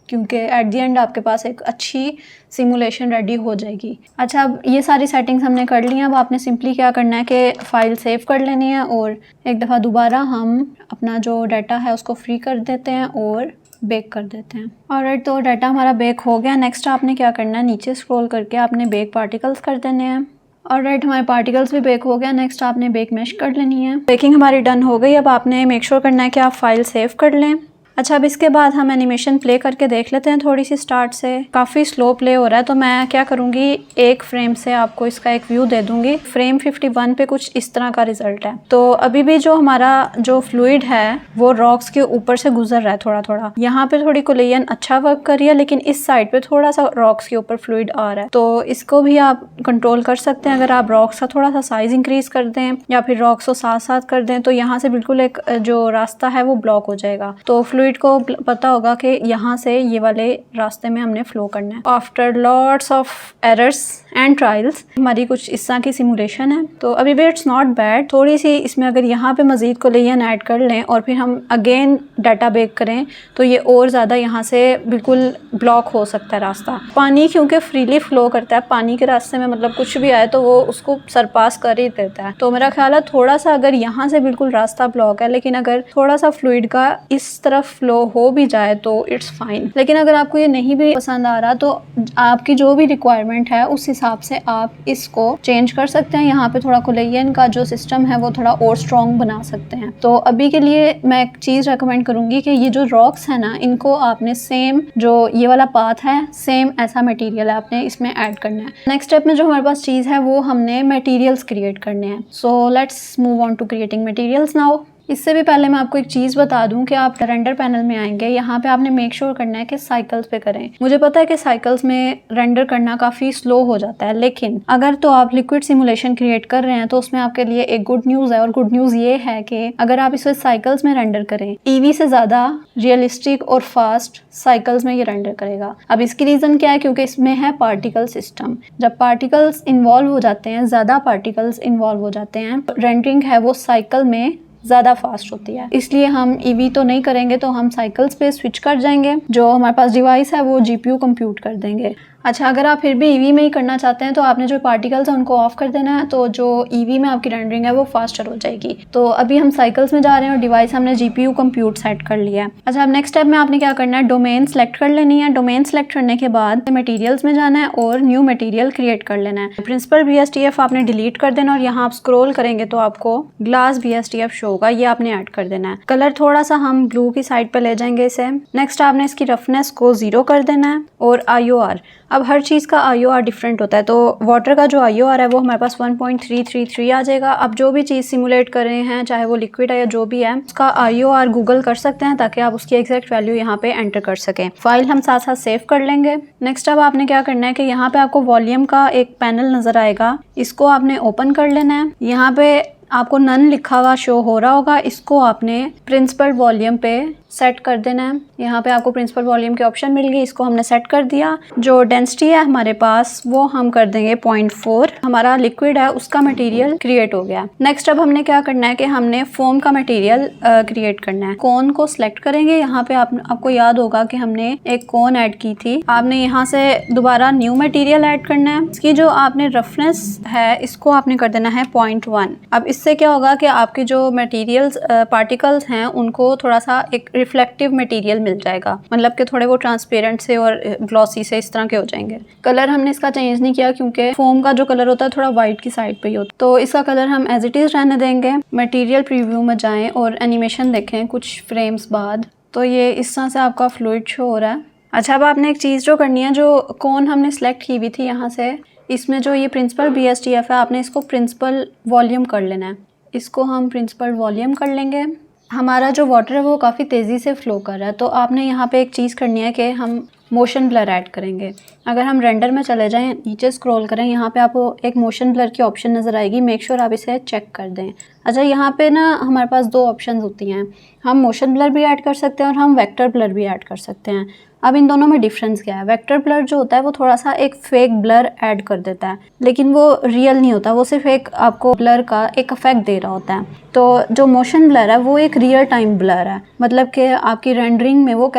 क्योंकि एट द एंड आपके पास एक अच्छी सिमुलेशन रेडी हो जाएगी। अच्छा, अब ये सारी सेटिंग्स हमने कर ली हैं। अब आपने सिंपली क्या करना है कि फ़ाइल सेव कर लेनी है और एक दफ़ा दोबारा हम अपना जो डाटा है उसको फ्री कर देते हैं और बेक कर देते हैं। ऑलराइट, तो डाटा हमारा बेक हो गया। नेक्स्ट आपने क्या करना है, नीचे स्क्रॉल करके आपने बेक पार्टिकल्स कर देने हैं। ऑलराइट, हमारे पार्टिकल्स भी बेक हो गया। नेक्स्ट आपने बेक मैश कर लेनी है। बेकिंग हमारी डन हो गई। अब आपने मेक श्योर करना है कि आप फाइल सेव कर लें। अच्छा, अब इसके बाद हम एनिमेशन प्ले करके देख लेते हैं थोड़ी सी स्टार्ट से। काफ़ी स्लो प्ले हो रहा है, तो मैं क्या करूँगी, एक फ्रेम से आपको इसका एक व्यू दे दूँगी। फ्रेम 51 पे कुछ इस तरह का रिजल्ट है। तो अभी भी जो हमारा जो फ्लूइड है वो रॉक्स के ऊपर से गुजर रहा है थोड़ा थोड़ा। यहाँ पे थोड़ी कोलेजन अच्छा वर्क कर रही है, लेकिन इस साइड पे थोड़ा सा रॉक्स के ऊपर फ्लूइड आ रहा है। तो इसको भी आप कंट्रोल कर सकते हैं। अगर आप रॉक्स का थोड़ा सा साइज इंक्रीज कर दें या फिर रॉक्स को साथ साथ कर दें तो यहाँ से बिल्कुल एक जो रास्ता है वो ब्लॉक हो जाएगा। तो फ्लूइड को पता होगा कि यहाँ से ये वाले रास्ते में हमने फ्लो करना है। After lots of errors and trials हमारी कुछ इस तरह की सिमुलेशन है। तो अभी भी इट्स नॉट बैड। थोड़ी सी इसमें अगर यहाँ पे मजीद कोलेजन ऐड कर लें और फिर हम अगेन डाटा बेक करें तो ये और ज़्यादा यहाँ से बिल्कुल ब्लॉक हो सकता है रास्ता। पानी क्योंकि फ्रीली फ्लो करता है, पानी के रास्ते में मतलब कुछ भी आए तो वो उसको सरपास कर ही देता है। तो मेरा ख्याल है थोड़ा सा अगर यहाँ से बिल्कुल रास्ता ब्लॉक है, लेकिन अगर थोड़ा सा फ्लूइड का इस तरफ फ्लो हो भी जाए तो इट्स फाइन। लेकिन अगर आपको ये नहीं भी पसंद आ रहा तो आपकी जो भी रिक्वायरमेंट है उस हिसाब से आप इसको चेंज कर सकते हैं। यहाँ पे थोड़ा कोलेजन का जो सिस्टम है वो थोड़ा और स्ट्रॉन्ग बना सकते हैं। तो अभी के लिए मैं एक चीज़ रेकमेंड करूँगी कि ये जो रॉक्स है ना, इनको आपने सेम जो ये वाला पाथ है सेम ऐसा मटेरियल आपने इसमें ऐड करना है। नेक्स्ट स्टेप में जो हमारे पास चीज़ है वो हमने मटेरियल्स क्रिएट करने हैं। So let's move on to creating materials now. इससे भी पहले मैं आपको एक चीज़ बता दूं कि आप रेंडर पैनल में आएंगे, यहाँ पे आपने मेक श्योर करना है कि साइकिल्स पे करें। मुझे पता है कि साइकिल्स में रेंडर करना काफ़ी स्लो हो जाता है, लेकिन अगर तो आप लिक्विड सिमुलेशन क्रिएट कर रहे हैं तो उसमें आपके लिए एक गुड न्यूज़ है। और गुड न्यूज़ ये है कि अगर आप इसे साइकिल्स में रेंडर करें, ईवी से ज़्यादा रियलिस्टिक और फास्ट साइकिल्स में ये रेंडर करेगा। अब इसकी रीज़न क्या है, क्योंकि इसमें है पार्टिकल सिस्टम। जब पार्टिकल्स इन्वॉल्व हो जाते हैं, ज़्यादा पार्टिकल्स इन्वॉल्व हो जाते हैं, रेंडरिंग है वो साइकिल में ज़्यादा फास्ट होती है। इसलिए हम ईवी तो नहीं करेंगे, तो हम साइकिल्स पे स्विच कर जाएंगे। जो हमारे पास डिवाइस है वो जीपीयू कंप्यूट कर देंगे। अच्छा, अगर आप फिर भी ईवी में ही करना चाहते हैं तो आपने जो पार्टिकल्स हैं उनको ऑफ कर देना है, तो जो ईवी में आपकी रेंडरिंग है वो फास्टर हो जाएगी। तो अभी हम साइकिल्स में जा रहे हैं और डिवाइस हमने जीपीयू कंप्यूट सेट कर लिया है। अच्छा, अब नेक्स्ट स्टेप में आपने क्या करना है, डोमेन सेलेक्ट कर लेनी है। डोमेन सेलेक्ट करने के बाद मटेरियल्स में जाना है और न्यू मटेरियल क्रिएट कर लेना है। प्रिंसिपल BSTF आपने डिलीट कर देना और यहाँ आप स्क्रॉल करेंगे तो आपको ग्लास BSTF शो होगा, ये आपने ऐड कर देना है। कलर थोड़ा सा हम ब्लू की साइड पे ले जाएंगे इसे। नेक्स्ट आपने इसकी रफनेस को 0 कर देना है और IOR। अब हर चीज़ का IOR डिफरेंट होता है, तो वाटर का जो IOR है वो हमारे पास 1.333 आ जाएगा। अब जो भी चीज़ सिमुलेट कर रहे हैं, चाहे वो लिक्विड है या जो भी है, उसका IOR गूगल कर सकते हैं ताकि आप उसकी एग्जैक्ट वैल्यू यहाँ पे एंटर कर सकें। फाइल हम साथ साथ सेव कर लेंगे। नेक्स्ट अब आपने क्या करना है कि यहाँ पे आपको वॉल्यूम का एक पैनल नज़र आएगा, इसको आपने ओपन कर लेना है। यहाँ पे आपको नन लिखा हुआ शो हो रहा होगा, इसको आपने प्रिंसिपल वॉल्यूम पे सेट कर देना है। यहाँ पे आपको प्रिंसिपल वॉल्यूम के ऑप्शन मिल गई, इसको हमने सेट कर दिया। जो डेंसिटी है हमारे पास वो हम कर देंगे 0.4। हमारा लिक्विड है उसका मटेरियल क्रिएट हो गया। नेक्स्ट अब हमने क्या करना है कि हमने फोम का मटेरियल क्रिएट करना है। कोन को सिलेक्ट करेंगे। यहाँ पे आपको याद होगा कि हमने एक कोन ऐड की थी। आपने यहाँ से दोबारा न्यू मटेरियल ऐड करना है। इसकी जो आपने रफनेस है इसको आपने कर देना है 0.1। अब इससे क्या होगा कि आपके जो मटेरियल्स पार्टिकल्स हैं उनको थोड़ा सा एक रिफ्लेक्टिव मटेरियल मिल जाएगा, मतलब कि थोड़े वो ट्रांसपेरेंट से और ग्लॉसी से इस तरह के हो जाएंगे। कलर हमने इसका चेंज नहीं किया क्योंकि फोम का जो कलर होता है थोड़ा वाइट की साइड पे ही होता है, तो इसका कलर हम एज इट इज़ रहने देंगे। मटेरियल प्रीव्यू में जाएं और एनिमेशन देखें कुछ फ्रेम्स बाद, तो ये इस तरह से आपका फ्लूइड शो हो रहा है। अच्छा, अब आपने एक चीज़ जो करनी है, जो कोन हमने सेलेक्ट की हुई थी यहाँ से, इसमें जो ये प्रिंसिपल BSTF है आपने इसको प्रिंसिपल वॉल्यूम कर लेना है। इसको हम प्रिंसिपल वॉल्यूम कर लेंगे। हमारा जो वाटर है वो काफ़ी तेज़ी से फ़्लो कर रहा है, तो आपने यहाँ पे एक चीज़ करनी है कि हम मोशन ब्लर ऐड करेंगे। अगर हम रेंडर में चले जाएं, नीचे स्क्रॉल करें, यहाँ पे आपको एक मोशन ब्लर की ऑप्शन नज़र आएगी, मेक श्योर आप इसे चेक कर दें। अच्छा, यहाँ पे ना हमारे पास 2 ऑप्शन होती हैं, हम मोशन ब्लर भी ऐड कर सकते हैं और हम वेक्टर ब्लर भी ऐड कर सकते हैं। अब इन दोनों में डिफरेंस क्या है? वेक्टर ब्लर जो होता है वो थोड़ा सा एक फेक ब्लर ऐड कर देता है, लेकिन वो रियल नहीं होता, वो सिर्फ एक आपको ब्लर का एक इफेक्ट दे रहा होता है। तो जो मोशन ब्लर है वो एक रियल टाइम ब्लर है, मतलब कि आपकी रेंडरिंग में वो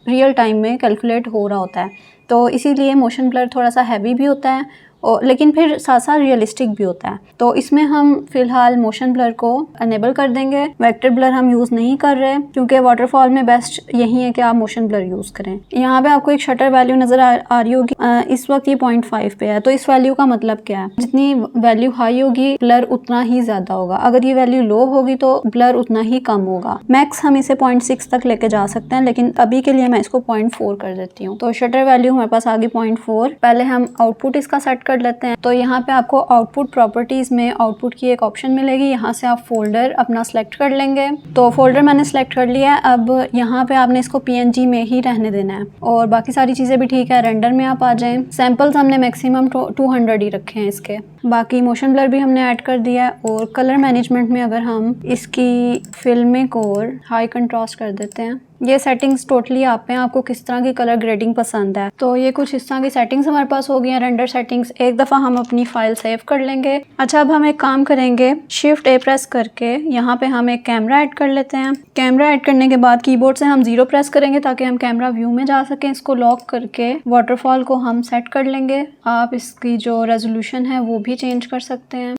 रियल टाइम में कैलकुलेट हो रहा होता है। तो इसीलिए मोशन ब्लर थोड़ा सा हैवी भी होता है और लेकिन फिर साथ साथ रियलिस्टिक भी होता है। तो इसमें हम फ़िलहाल मोशन ब्लर को अनेबल कर देंगे। वेक्टर ब्लर हम यूज़ नहीं कर रहे क्योंकि वाटरफॉल में बेस्ट यही है कि आप मोशन ब्लर यूज़ करें। यहाँ पे आपको एक शटर वैल्यू नज़र आ रही होगी, इस वक्त ये 0.5 पे है। तो इस वैल्यू का मतलब क्या है? जितनी वैल्यू हाई होगी ब्लर उतना ही ज़्यादा होगा, अगर ये वैल्यू लो होगी तो ब्लर उतना ही कम होगा। मैक्स हम इसे 0.6 तक लेके जा सकते हैं, लेकिन अभी के लिए मैं इसको 0.4 कर देती हूँ। तो शटर वैल्यू हमारे पास आ गई 0.4। पहले हम आउटपुट इसका सेट कर लेते हैं। तो यहाँ पे आपको आउटपुट प्रॉपर्टीज़ में आउटपुट की एक ऑप्शन मिलेगी, यहाँ से आप फोल्डर अपना सेलेक्ट कर लेंगे। तो फोल्डर मैंने सेलेक्ट कर लिया है। अब यहाँ पे आपने इसको PNG में ही रहने देना है और बाकी सारी चीज़ें भी ठीक है। रेंडर में आप आ जाएं, सैम्पल्स हमने मैक्सिमम 200 ही रखे हैं इसके। बाकी मोशन ब्लर भी हमने ऐड कर दिया है। और कलर मैनेजमेंट में अगर हम इसकी फिल्मिक और हाई कंट्रास्ट कर देते हैं, ये सेटिंग्स टोटली आप पे हैं, आपको किस तरह की कलर ग्रेडिंग पसंद है। तो ये कुछ इस तरह की सेटिंग्स हमारे पास हो गई हैं, रेंडर सेटिंग्स। एक दफ़ा हम अपनी फाइल सेव कर लेंगे। अच्छा, अब हम एक काम करेंगे, Shift A प्रेस करके यहाँ पे हम एक कैमरा ऐड कर लेते हैं। कैमरा ऐड करने के बाद कीबोर्ड से हम 0 प्रेस करेंगे ताकि हम कैमरा व्यू में जा सकें। इसको लॉक करके वाटरफॉल को हम सेट कर लेंगे। आप इसकी जो रेजोल्यूशन है वो भी चेंज कर सकते हैं।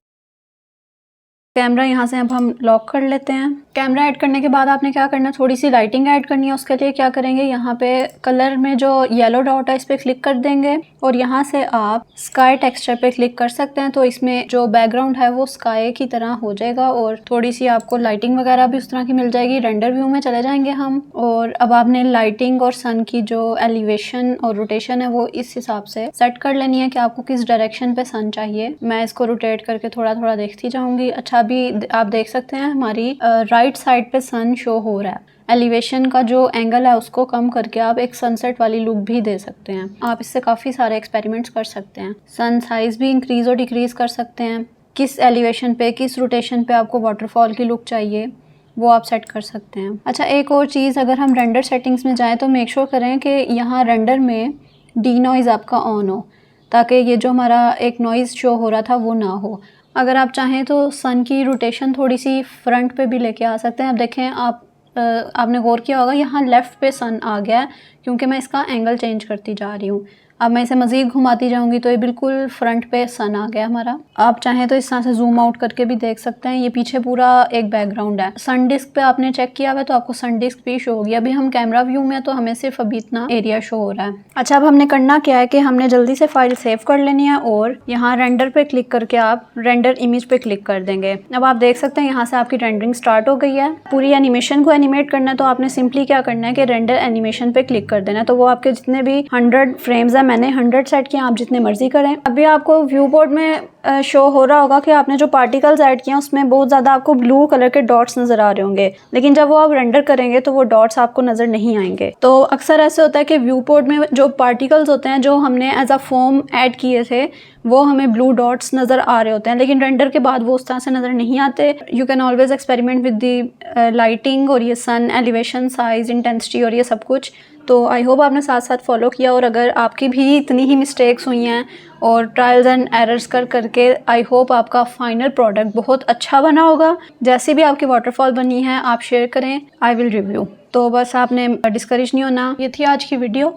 कैमरा यहाँ से अब हम लॉक कर लेते हैं। कैमरा ऐड करने के बाद आपने क्या करना है, थोड़ी सी लाइटिंग ऐड करनी है। उसके लिए क्या करेंगे, यहाँ पे कलर में जो येलो डॉट है इस पर क्लिक कर देंगे और यहाँ से आप स्काई टेक्सचर पे क्लिक कर सकते हैं। तो इसमें जो बैकग्राउंड है वो स्काई की तरह हो जाएगा और थोड़ी सी आपको लाइटिंग वगैरह भी उस तरह की मिल जाएगी। रेंडर व्यू में चले जाएंगे हम और अब आपने लाइटिंग और सन की जो एलिवेशन और रोटेशन है वो इस हिसाब से सेट कर लेनी है कि आपको किस डायरेक्शन पे सन चाहिए। मैं इसको रोटेट करके थोड़ा थोड़ा देखती जाऊंगी। अच्छा, अभी आप देख सकते हैं हमारी राइट साइड पे सन शो हो रहा है। एलिवेशन का जो एंगल है उसको कम करके आप एक सनसेट वाली लुक भी दे सकते हैं। आप इससे काफ़ी सारे एक्सपेरिमेंट्स कर सकते हैं। सन साइज़ भी इंक्रीज़ और डिक्रीज़ कर सकते हैं। किस एलिवेशन पे, किस रोटेशन पे आपको वाटरफॉल की लुक चाहिए वो आप सेट कर सकते हैं। अच्छा, एक और चीज़, अगर हम रेंडर सेटिंग्स में जाएँ तो मेक श्योर करें कि यहाँ रेंडर में डी नॉइज़ आपका ऑन हो, ताकि ये जो हमारा एक नॉइज़ शो हो रहा था वो ना हो। अगर आप चाहें तो सन की रोटेशन थोड़ी सी फ्रंट पे भी लेके आ सकते हैं। अब देखें, आपने गौर किया होगा यहाँ लेफ़्ट पे सन आ गया है क्योंकि मैं इसका एंगल चेंज करती जा रही हूँ। अब मैं इसे मज़ीद घुमाती जाऊँगी तो ये बिल्कुल फ्रंट पे सन आ गया हमारा। आप चाहें तो इस तरह से जूम आउट करके भी देख सकते हैं। ये पीछे पूरा एक बैकग्राउंड है। सन डिस्क पे आपने चेक किया हुआ है तो आपको सन डिस्क भी शो होगी। अभी हम कैमरा व्यू में तो हमें सिर्फ अभी इतना एरिया शो हो रहा है। अच्छा, अब हमने करना क्या है कि हमने जल्दी से फाइल सेव कर लेनी है और यहाँ रेंडर पे क्लिक करके आप रेंडर इमेज पे क्लिक कर देंगे। अब आप देख सकते हैं यहाँ से आपकी रेंडरिंग स्टार्ट हो गई है। पूरी एनिमेशन को एनिमेट करना है तो आपने सिंपली क्या करना है कि रेंडर एनिमेशन पे क्लिक कर देना है। तो वो आपके जितने भी 100 फ्रेम्स है, मैंने 100 सेट किया, आप जितने मर्जी करें। अभी आपको व्यू बोर्ड में शो हो रहा होगा कि आपने जो पार्टिकल्स ऐड किए हैं उसमें बहुत ज़्यादा आपको ब्लू कलर के डॉट्स नज़र आ रहे होंगे, लेकिन जब वो आप रेंडर करेंगे तो वो डॉट्स आपको नज़र नहीं आएंगे। तो अक्सर ऐसे होता है कि व्यू बोर्ड में जो पार्टिकल्स होते हैं जो हमने एज अ फॉर्म ऐड किए थे वो हमें ब्लू डॉट्स नज़र आ रहे होते हैं, लेकिन रेंडर के बाद वो उस तरह से नज़र नहीं आते। You can always experiment with the lighting और ये सन एलिवेशन, साइज, इंटेंसिटी और ये सब कुछ। तो आई होप आपने साथ साथ फॉलो किया और अगर आपकी भी इतनी ही मिस्टेक्स हुई हैं और ट्रायल्स एंड एरर्स करके आई होप आपका फाइनल प्रोडक्ट बहुत अच्छा बना होगा। जैसी भी आपकी वाटरफॉल बनी है आप शेयर करें, आई विल रिव्यू। तो बस आपने डिस्करेज नहीं होना। ये थी आज की video.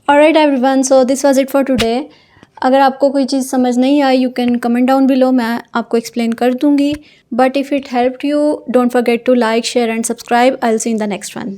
Alright everyone, so this was it for today. अगर आपको कोई चीज़ समझ नहीं आई you can comment down below, मैं आपको एक्सप्लेन कर दूँगी। But if it helped you don't forget to like, share and subscribe. I will see in the next one.